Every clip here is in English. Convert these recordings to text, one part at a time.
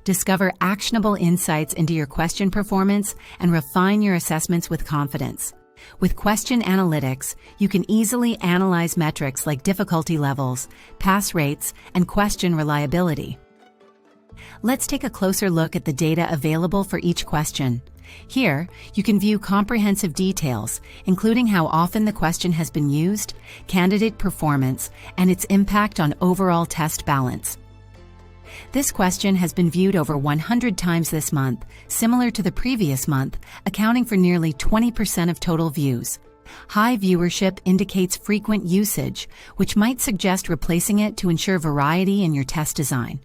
discover actionable insights into your question performance, and refine your assessments with confidence. With Question Analytics, you can easily analyze metrics like difficulty levels, pass rates, and question reliability. Let's take a closer look at the data available for each question. Here, you can view comprehensive details, including how often the question has been used, candidate performance, and its impact on overall test balance. This question has been viewed over 100 times this month, similar to the previous month, accounting for nearly 20% of total views. High viewership indicates frequent usage, which might suggest replacing it to ensure variety in your test design.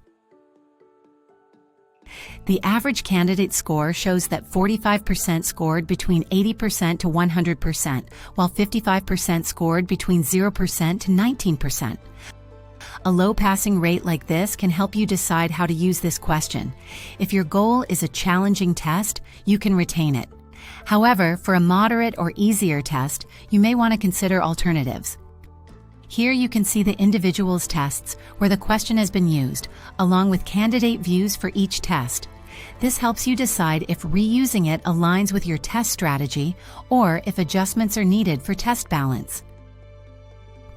The average candidate score shows that 45% scored between 80% to 100%, while 55% scored between 0% to 19%. A low passing rate like this can help you decide how to use this question. If your goal is a challenging test, you can retain it. However, for a moderate or easier test, you may want to consider alternatives. Here you can see the individual's tests where the question has been used, along with candidate views for each test. This helps you decide if reusing it aligns with your test strategy or if adjustments are needed for test balance.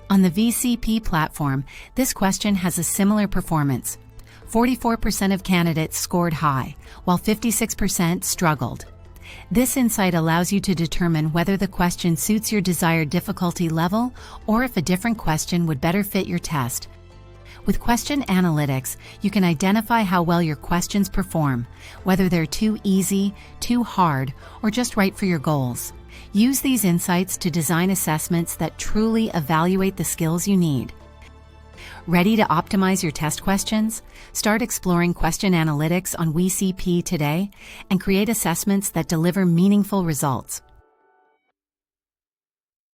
On the VCP platform, this question has a similar performance. 44% of candidates scored high, while 56% struggled. This insight allows you to determine whether the question suits your desired difficulty level or if a different question would better fit your test. With Question Analytics, you can identify how well your questions perform, whether they're too easy, too hard, or just right for your goals. Use these insights to design assessments that truly evaluate the skills you need. Ready to optimize your test questions? Start exploring Question Analytics on VCP today and create assessments that deliver meaningful results.